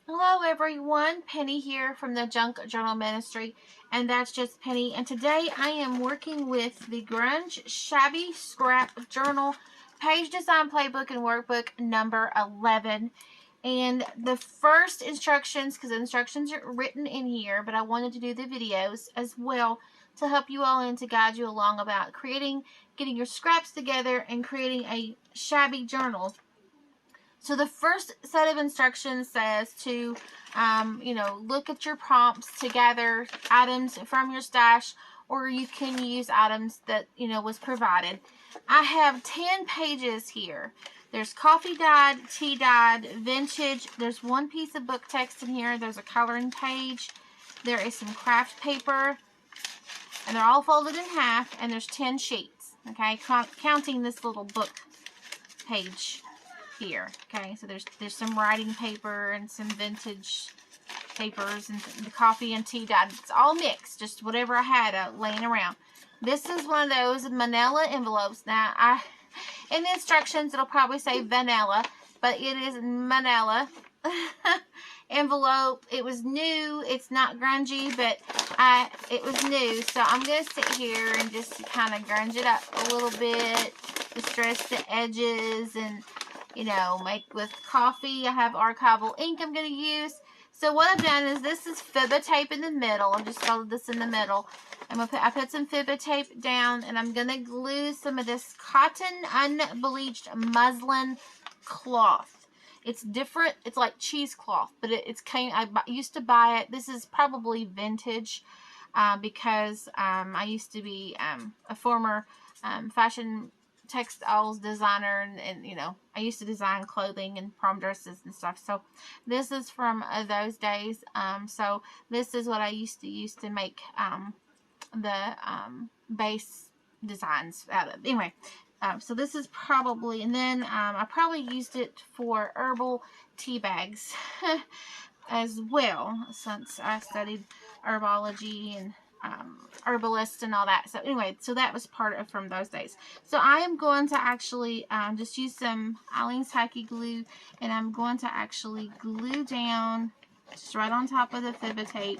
Hello everyone, Penny here from the Junk Journal Ministry, and that's just Penny. And today I am working with the Grunge Shabby Scrap Journal Page Design Playbook and Workbook number 11. And the first instructions, because the instructions are written in here, but I wanted to do the videos as well to help you all and to guide you along about getting your scraps together and creating a shabby journal. So the first set of instructions says to, look at your prompts to gather items from your stash, or you can use items that, was provided. I have 10 pages here. There's coffee dyed, tea dyed, vintage. There's one piece of book text in here. There's a coloring page. There is some craft paper, and they're all folded in half, and there's 10 sheets, okay, counting this little book page here. Okay, so there's some writing paper and some vintage papers and the coffee and tea dyed. It's all mixed, just whatever I had laying around. This is one of those manila envelopes. Now, in the instructions it'll probably say vanilla, but it is manila envelope. It was new. It's not grungy, but it was new. So I'm gonna sit here and just kind of grunge it up a little bit, distress the edges, and make with coffee. I have archival ink I'm going to use. So what I've done is this is Fibba tape in the middle. I've just folded this in the middle. I put some Fibba tape down, and I'm going to glue some of this cotton unbleached muslin cloth. It's different. It's like cheesecloth, but I used to buy it. This is probably vintage because I used to be a former fashion textiles designer, and I used to design clothing and prom dresses and stuff. So this is from those days. So this is what I used to use to make the base designs out of. Anyway, so this is probably, and then I probably used it for herbal tea bags as well, since I studied herbology and herbalist and all that. So anyway, so that was part of from those days. So I am going to actually just use some Aleene's Tacky glue, and I'm going to actually glue down just right on top of the Fibba tape.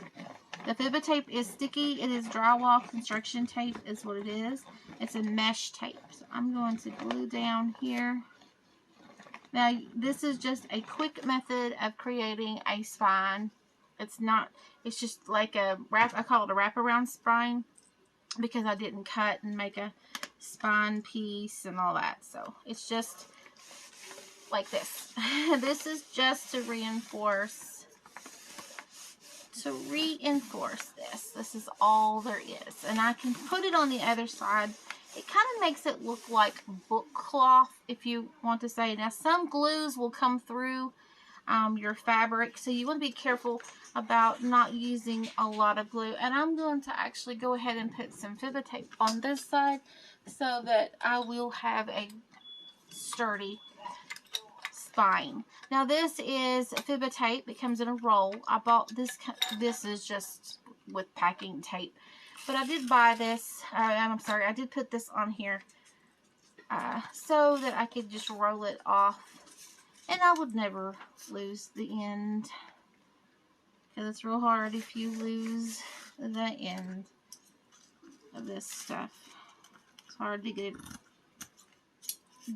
The Fibba tape is sticky. It is drywall construction tape is what it is. It's a mesh tape. So I'm going to glue down here. Now, this is just a quick method of creating a spine. It's just like a wrap. I call it a wraparound spine because I didn't cut and make a spine piece and all that. So it's just like this. This is just to reinforce this. This is all there is. And I can put it on the other side. It kind of makes it look like book cloth, if you want to say. Now, some glues will come through your fabric, so you want to be careful about not using a lot of glue. And I'm going to actually go ahead and put some Fibba tape on this side so that I will have a sturdy spine. Now, this is Fibba tape. It comes in a roll. I bought this. This is just with packing tape, but I did buy this. I'm sorry, I did put this on here so that I could just roll it off, and I would never lose the end, because it's real hard if you lose the end of this stuff. It's hard to get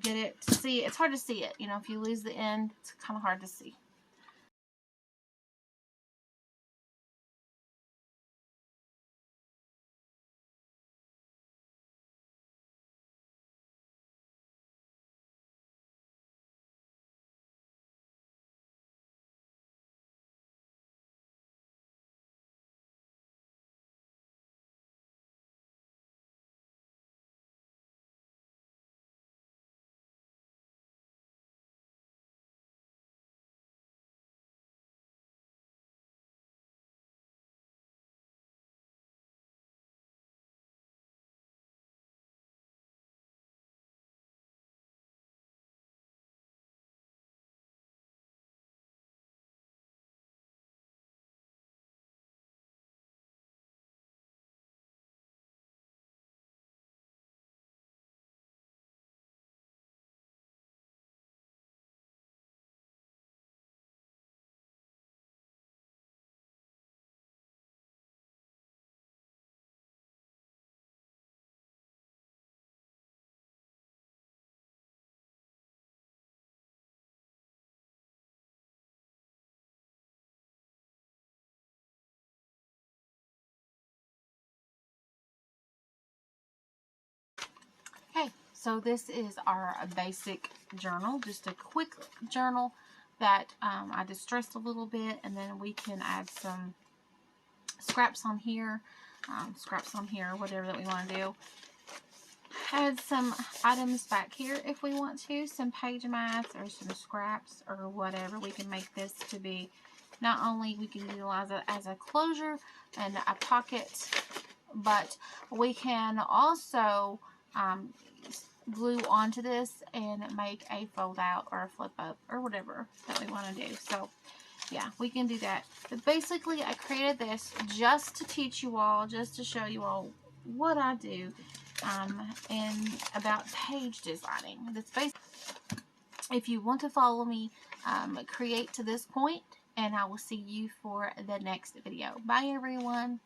it to see. It's hard to see it. If you lose the end, it's kind of hard to see. Okay, so this is our basic journal, just a quick journal that I distressed a little bit, and then we can add some scraps on here, whatever that we want to do. Add some items back here if we want to, some page mats or some scraps or whatever. We can make this to be, not only we can utilize it as a closure and a pocket, but we can also glue onto this and make a fold out or a flip up or whatever that we want to do. So yeah, we can do that. But basically I created this just to teach you all, just to show you all what I do and about page designing. That's basically, if you want to follow me, create to this point, and I will see you for the next video. Bye everyone.